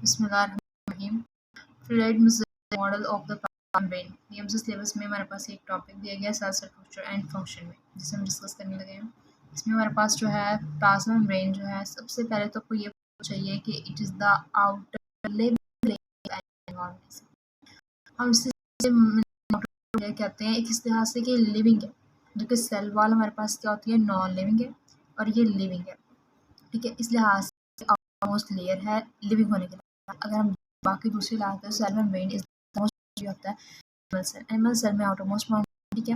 बिस्मिल्लाहिर्रहमानिर्रहीम। Fluid model of the plasma brain. PMC syllabus में हमारे पास एक टॉपिक दिया गया सेल स्ट्रक्चर एंड फंक्शन में, जिसे हम डिस्कस करने लगे हैं। इसमें हमारे पास जो है प्लाज्मा ब्रेन जो है, सबसे पहले तो आपको ये चाहिए कि it is the outer level environment. हम इसे कहते हैं एक इस लिहाज से कि लिविंग है, जो कि सेल वाल हमारे पास क्या होती है, नॉन लिविंग है और ये लिविंग है। ठीक है, इस लिहाज से मोस्ट लेयर है लिविंग होने के लिए। अगर हम बाकी दूसरी लाते हैं, सेल मेम्ब्रेन इज मोस्ट होता है एनिमल सेल में आउटरमोस्ट बाउंड्री, ठीक है,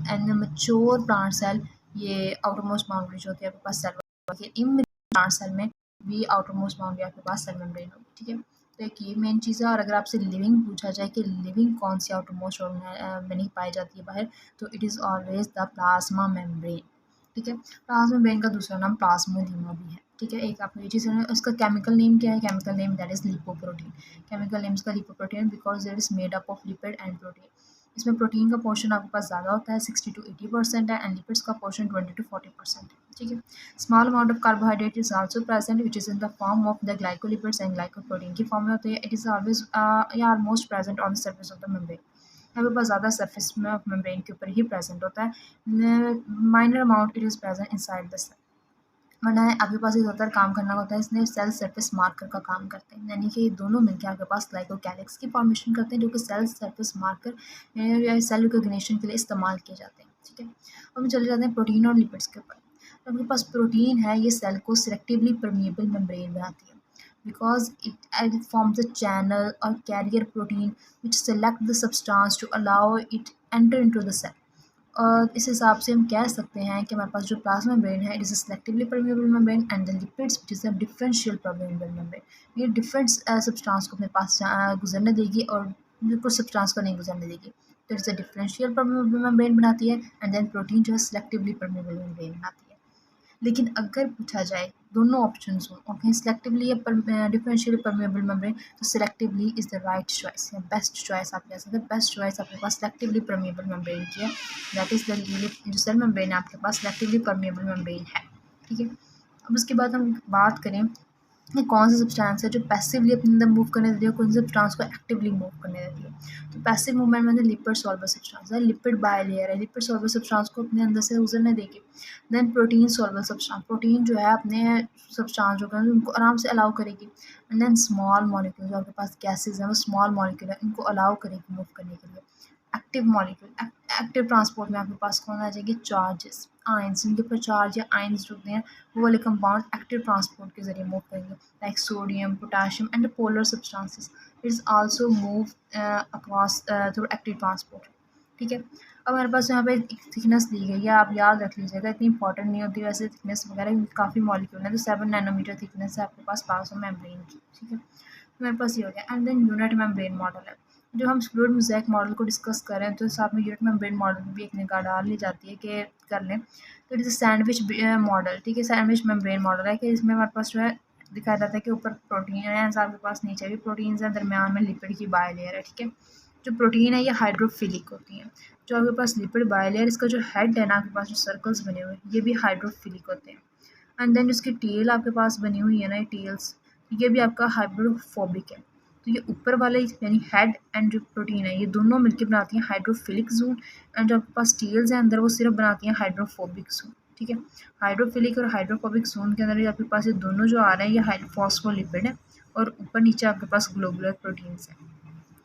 एंड मैच्योर प्लांट सेल ये आउटरमोस्ट बाउंड्री जो होती है आपके पास सेल की। इन प्लांट सेल में भी आउटरमोस्ट बाउंड्री आपके पास सेल मेम्ब्रेन होगी, ठीक है। तो एक ये मेन चीज़ है। और अगर आपसे लिविंग पूछा जाए कि लिविंग कौन सी आउटरमोस्ट में नहीं पाई जाती है बाहर, तो it is always the plasma membrane, ठीक है। प्लाज्मा मेम्ब्रेन का दूसरा नाम प्लाज्मोडेमा भी है, ठीक है। एक आपको ये चीज़ है, उसका केमिकल नेम क्या है, chemical name that is lipoprotein. Chemical name इसका lipoprotein because it is made up of lipid and protein. इसमें प्रोटीन का पोर्शन आपके पास ज़्यादा होता है, 60 to 80% है, एंड लिपिड्स का पोर्शन 20 to 40% है, ठीक है। Small amount of carbohydrate is also present which is in the form of the glycolipids and glycoprotein की फॉर्म में होती है। इट इज ऑलवेज या almost present on the surface of the membrane. यहाँ पे बहुत ज़्यादा सरफेस में मेम्ब्रेन के ऊपर ही प्रेजेंट होता है। Minor amount it is present inside the cell. वरना आपके पास ज़्यादातर काम करना होता है, इसने सेल सरफेस मार्कर का काम करते हैं, यानी कि ये दोनों मिलकर आपके पास ग्लाइकोकैलिक्स की फॉर्मेशन करते हैं, जो कि सेल सरफेस मार्कर या सेल रिकॉग्निशन के लिए इस्तेमाल किए जाते हैं, ठीक है। अब हम चले जाते हैं प्रोटीन और लिपिड्स के ऊपर। तो आपके पास प्रोटीन है, ये सेल को सिलेक्टिवली परमिएबल मेम्ब्रेन बनाती है because it forms a channel or carrier protein which select the substance to allow it enter into the cell। और इस हिसाब से हम कह सकते हैं कि हमारे पास जो प्लाज्मा मेम्ब्रेन है, it is a selectively permeable membrane and the lipids which is a differential permeable membrane. ये डिफरेंट सब्सटेंस को अपने पास गुजरने देगी और कुछ सब्सटेंस को नहीं गुजरने देगी। तो it's a differential permeable membrane बनाती है, एंड देन प्रोटीन जो है सेलेक्टिवली परमिएबल मेम्ब्रेन बनाती है। लेकिन अगर पूछा जाए दोनों ऑप्शंस हो, ओके, सेलेक्टिवली या डिफरेंशियली परमेबल मेम्ब्रेन, तो selectively is the right choice या बेस्ट चॉइस आप कह सकते हैं। बेस्ट चॉइस आपके पास सेलेक्टिवली परमेबल मेम्ब्रेन की है, दैट इज़ द जो सेल मेम्ब्रेन है आपके पास सेलेक्टिवली परमेबल मेम्ब्रेन है, ठीक है। अब उसके बाद हम बात करें ये कौन सा सब्सटेंस है जो पैसिवली अपने अंदर मूव करने देती है, कौन सा सब्सटेंस को एक्टिवली मूव करने देती है। तो पैसिव मूवमेंट में लिपिड सॉल्वर सब्सटेंस है, लिपिड बायलेयर है, लिपिड सॉल्वर सब्सटेंस को अपने अंदर से गुजरने देगी। Then protein soluble substance, protein जो है अपने सब्सटेंस जो है उनको आराम से अलाउ करेगी। एंड देन स्मॉल मॉलिक्यूल जो आपके पास गैसेज हैं, वो स्मॉल मॉलिक्यूल है, इनको अलाउ करेगी मूव करने के लिए। एक्टिव मॉलिक्यूल, एक्टिव ट्रांसपोर्ट में आपके पास कौन आ जाएगी, चार्जेस, आयंस, जिनके ऊपर चार्ज या आयंस जो होते हैं वो वाले कंपाउंड एक्टिव ट्रांसपोर्ट के जरिए मूव करेंगे, like sodium, potassium and polar substances it's also move across through active transport, ठीक है। अब हमारे पास यहाँ पे एक थिकनेस दी गई है, आप याद रख लीजिएगा, इतनी इंपॉर्टेंट नहीं होती वैसे थिकनेस वगैरह, काफ़ी मॉलिक्यूल है। तो 7 नैनोमीटर थिकनेस है आपके पास प्लाज्मा मेम्ब्रेन की, ठीक है। तो मेरे पास ये हो गया। And then unit membrane model है। जो हम फ्लूइड मोज़ेक मॉडल को डिस्कस कर रहे हैं, तो साथ में यूनिट मेम्ब्रेन मॉडल में भी एक निगाह डाल ली जाती है कि कर लें। तो इट इज़ सैंडविच मॉडल, ठीक है, सैंडविच मेम्ब्रेन मॉडल है कि इसमें हमारे पास जो है दिखाया जाता है कि ऊपर प्रोटीन है, आपके पास नीचे भी प्रोटीन है, दरमियान में लिपिड की बायलेयर है, ठीक है। जो प्रोटीन है ये हाइड्रोफिलिक होती है। जो आपके पास लिपिड बायलेयर, इसका जो हेड है ना, आपके पास जो सर्कल्स बने हुए हैं, ये भी हाइड्रोफिलिक होते हैं। एंड देन उसकी टेल आपके पास बनी हुई है ना, टेल्स, ये भी आपका हाइड्रोफोबिक है। तो ये ऊपर वाले यानी हेड एंड जो प्रोटीन है, ये दोनों मिलकर बनाती हैं हाइड्रोफिलिक जोन, एंड जो आपके पास टेल्स हैं अंदर, वो सिर्फ बनाती हैं हाइड्रोफोबिक जोन, ठीक है। हाइड्रोफिलिक और हाइड्रोफोबिक जोन के अंदर आपके पास ये दोनों जो आ रहे हैं, ये फॉस्फोलिपिड है, और ऊपर नीचे आपके पास ग्लोबुलर प्रोटीन्स हैं,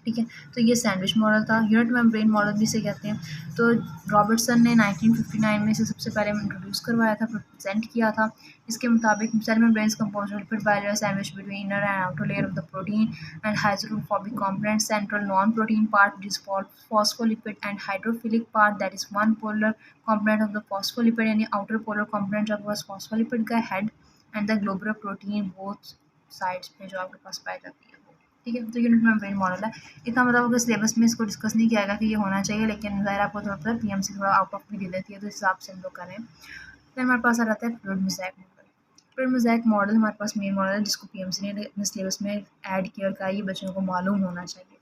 ठीक है। तो ये सैंडविच मॉडल था। यूनिट मेम्ब्रेन मॉडल भी इसे कहते हैं। तो रॉबर्टसन ने 1959 में इसे सबसे पहले इंट्रोड्यूस करवाया था, प्रेजेंट किया था। इसके मुताबिक cell membranes composed lipid bilayer sandwich between inner and outer layer of the protein and hydrophobic component, central non protein part is phospholipid and hydrophilic part that is one polar component of the phospholipid, यानी outer polar component जो आपके पास phospholipid का head and the globular protein both sides में जो आपके पास पाई जाती है, ठीक है। तो यूनिट मेम्ब्रेन मॉडल है। इतना मतलब अगर सिलेबस में इसको डिस्कस नहीं किया गया कि ये होना चाहिए, लेकिन ज़ाहिर आपको थोड़ा पीएमसी थोड़ा आउट ऑफ भी दे देती है, तो इस हिसाब से हम लोग करें। फिर हमारे पास आ जाता है fluid mosaic model. Fluid mosaic model हमारे पास मेन मॉडल है, जिसको पीएमसी ने अपने सिलेबस में ऐड किया और कहा ये बच्चों को मालूम होना चाहिए।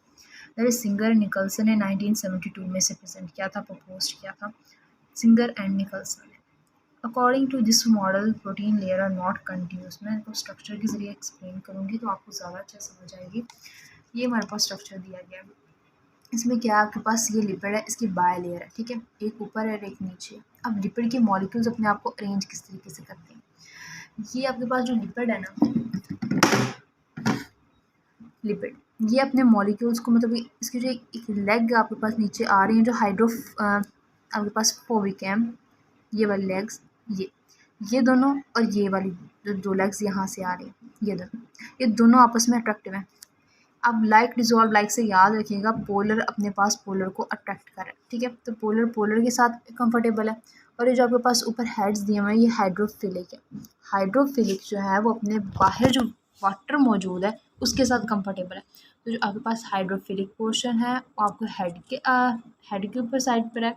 दैट इज सिंगर निकल्सन ने 1972 में से प्रेजेंट किया था, प्रपोज किया था, सिंगर एंड निकल्सन ने। According to this model protein layer are not continuous. मैं इनको स्ट्रक्चर के ज़रिए एक्सप्लेन करूँगी तो आपको ज़्यादा अच्छा समझ आएगी। ये हमारे पास स्ट्रक्चर दिया गया है। इसमें क्या है, आपके पास ये लिपिड है, इसकी बाय लेयर है, ठीक है, एक ऊपर है और एक नीचे। अब लिपिड के मॉलिक्यूल्स अपने आप को अरेंज किस तरीके से करते हैं। ये आपके पास जो लिपिड है ना, लिपिड, ये अपने मॉलिक्यूल्स को मतलब इसकी जो एक लेग आपके पास नीचे आ रही है जो आपके पास फोबिक है, ये वाली लेग्स, ये दोनों और ये वाली जो दो लेग्स यहाँ से आ रही हैं, ये दोनों आपस में अट्रैक्टिव हैं। अब लाइक डिजॉल्व लाइक से याद रखिएगा, पोलर अपने पास पोलर को अट्रैक्ट कर रहा है, ठीक है, तो पोलर पोलर के साथ कंफर्टेबल है। और ये जो आपके पास ऊपर हेड्स दिए हुए हैं ये हाइड्रोफिलिक है। हाइड्रोफिलिक जो है वो अपने बाहर जो वाटर मौजूद है उसके साथ कंफर्टेबल है। तो जो आपके पास हाइड्रोफिलिक पोर्शन है वो आपको हेड के ऊपर साइड पर है,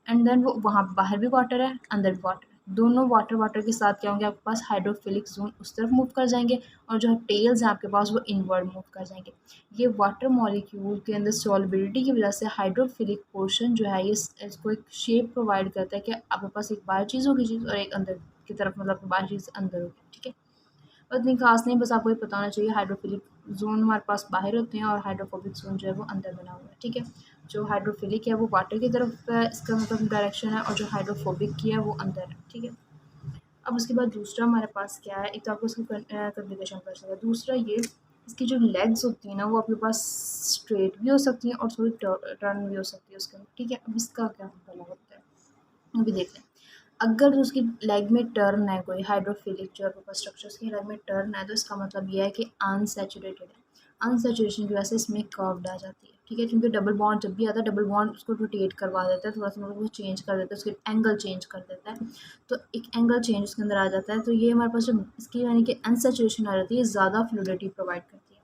एंड देन वो वहाँ बाहर भी वाटर है, अंदर भी वाटर है, दोनों वाटर वाटर के साथ क्या होंगे, आपके पास हाइड्रोफिलिक जोन उस तरफ मूव कर जाएंगे और जो टेल्स हैं आपके पास वो इनवर्ड मूव कर जाएंगे। ये वाटर मॉलिक्यूल के अंदर सॉल्युबिलिटी की वजह से हाइड्रोफिलिक पोर्शन जो है ये इसको एक शेप प्रोवाइड करता है कि आपके पास एक बाहर चीज़ होगी चीज़ और एक अंदर की तरफ मतलब बाहर चीज़ अंदर होगी, ठीक है। और इतनी खास नहीं, बस आपको ये पता होना चाहिए हाइड्रोफिलिक जोन हमारे पास बाहर होते हैं और हाइड्रोफोबिक जोन जो है वो अंदर बना हुआ है, ठीक है। जो हाइड्रोफिलिक है वो वाटर की तरफ इसका मतलब डायरेक्शन है और जो हाइड्रोफोबिक की है वो अंदर है, ठीक है। अब उसके बाद दूसरा हमारे पास क्या है, एक तो आपको इसकी कम्युनिकेशन कर सकते हैं, दूसरा ये इसकी जो लेग्स होती हैं ना वो आपके पास स्ट्रेट भी हो सकती हैं और थोड़ी टर्न भी हो सकती है उसके, ठीक है। अब इसका क्या भला होता है अभी देख लें। अगर तो उसकी लेग में टर्न है, कोई हाइड्रोफिलिक जो आपके पास स्ट्रक्चर उसकी लेग में टर्न है, तो इसका मतलब ये है कि अनसैचुरेटेड है। अनसैचुरेशन की वजह से इसमें कर्व्ड आ जाती है, ठीक है, क्योंकि डबल बॉन्ड जब भी आता है डबल बॉन्ड उसको रोटेट करवा देता है, थोड़ा सा मतलब वो चेंज कर देता है, उसके एंगल चेंज कर देता है, तो एक एंगल चेंज उसके अंदर आ जाता है। तो ये हमारे पास जो इसकी यानी कि अनसैचुरेशन आ जाती है, ज़्यादा फ्लूइडिटी प्रोवाइड करती है।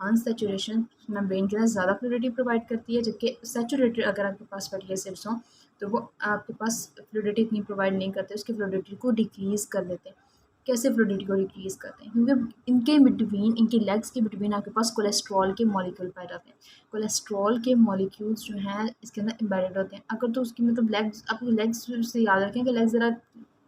अनसैचुरेशन मेम्ब्रेन के अंदर ज़्यादा फ्लूइडिटी प्रोवाइड करती है, जबकि सैचुरेटेड अगर आपके पास फैटी एसिड्स हों तो वो आपके पास फ्लूइडिटी इतनी प्रोवाइड नहीं करते, उसकी फ्लूइडिटी को डिक्रीज़ कर देते हैं। कैसे फ्लूइडिटी को डिक्रीज़ करते हैं, क्योंकि इनके बिटवीन, इनके लेग्स के बिटवीन आपके पास कोलेस्ट्रॉल के मॉलिक्यूल पाए जाते हैं। कोलेस्ट्रॉल के मॉलिक्यूल्स जो हैं इसके अंदर एम्बेडेड होते हैं। अगर तो उसकी मतलब लेग्स, आपकी लेग्स से याद रखें कि लेग्स ज़रा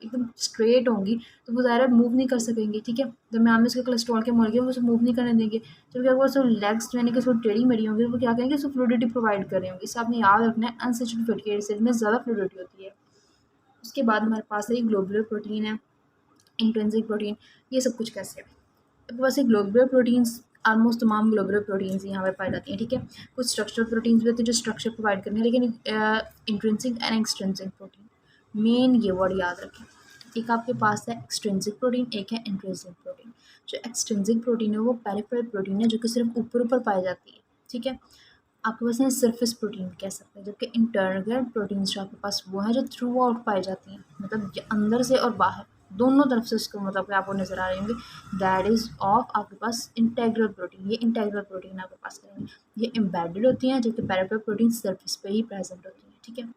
एकदम स्ट्रेट होंगी तो वो ज़्यादा मूव नहीं कर सकेंगी, ठीक है, दरमियान में इसके कोलेस्ट्रॉल के मॉलिक्यूल वो उसे मूव नहीं करने देंगे। जबकि अगर वो लेग्स यानी कि उसको टेढ़ी मेढ़ी होंगी तो वो क्या करेंगे, उसको फ्लूइडिटी प्रोवाइड कर रहे होंगे। इससे आपने याद रखना है अनसैचुरेटेड फैटी एसिड में ज़्यादा फ्लूइडिटी होती है। उसके बाद हमारे पास है ग्लोबुलर प्रोटीन है, इंट्रिंसिक प्रोटीन, ये सब कुछ कैसे है। आपके पास एक ग्लोबुलर प्रोटीन्स, ऑलमोस्ट तमाम ग्लोबुलर प्रोटीन्स यहाँ पर पाई जाती हैं, ठीक है। कुछ स्ट्रक्चरल प्रोटीन्स भी होते हैं जो स्ट्रक्चर प्रोवाइड करने हैं, लेकिन intrinsic and extrinsic protein, main ये वर्ड याद रखें। एक आपके पास है एक्सट्रिंसिक प्रोटीन, एक है इंट्रिंसिक प्रोटीन। जो एक्सट्रिंसिक प्रोटीन है वो पेरिफेरल प्रोटीन है जो कि सिर्फ ऊपर ऊपर पाई जाती है, ठीक है। आपके पास है सरफेस प्रोटीन कह सकते हैं, जबकि इंटरनल प्रोटीन्स जो आपके पास वो हैं जो थ्रू आउट पाई जाती हैं, मतलब ये अंदर से और बाहर दोनों तरफ से उसको मतलब कि आपको नज़र आ रहे होंगे। दैट इज़ ऑफ आपके पास इंटेग्रल प्रोटीन, ये इंटेग्रल प्रोटीन आपके पास करेंगे, ये एम्बेडेड होती हैं, जबकि पेरिफेरल प्रोटीन सरफेस पे ही प्रेजेंट होती हैं, ठीक है।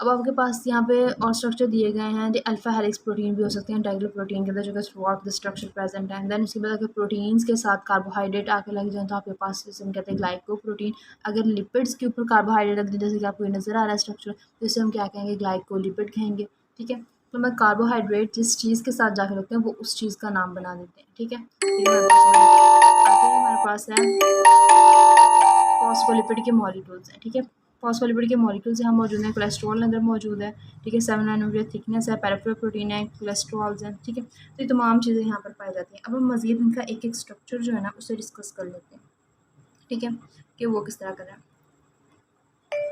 अब आपके पास यहाँ पे और स्ट्रक्चर दिए गए हैं, जो अल्फा हेलिक्स प्रोटीन भी हो सकते हैं इंटेग्रल प्रोटीन के अंदर, जो कि through out the structure present है। देन उसके बाद अगर प्रोटीन्स के साथ कार्बोहाइड्रेट आके लग जाए तो आपके पास जिसे हम कहते हैं ग्लाइकोप्रोटीन। अगर लिपिड्स के ऊपर कार्बोहाइड्रेट लग जाए, जैसे कि आपको ये नज़र आ रहा है स्ट्रक्चर, तो इसे हम क्या कहेंगे, ग्लाइकोलिपिड कहेंगे, ठीक है। तो मैं कार्बोहाइड्रेट जिस चीज़ के साथ जाके लगते हैं वो उस चीज़ का नाम बना देते हैं, ठीक है। हमारे पास है फॉस्फोलिपिड के मॉलिक्यूल्स हैं, ठीक है। फॉस्फोलिपिड के मॉलिक्यूल्स यहाँ मौजूद हैं, कोलेस्ट्रॉल अंदर मौजूद है, ठीक है। 7 नैनोमीटर थिकनेस है, पेरिफेरल प्रोटीन है, कोलेस्ट्रॉल्स हैं, ठीक है। तो ये तमाम चीज़ें यहाँ पर पाई जाती हैं। अब हम मज़ीद इनका एक एक स्ट्रक्चर जो है ना उसे डिस्कस कर लेते हैं, ठीक है, कि वो किस तरह का है।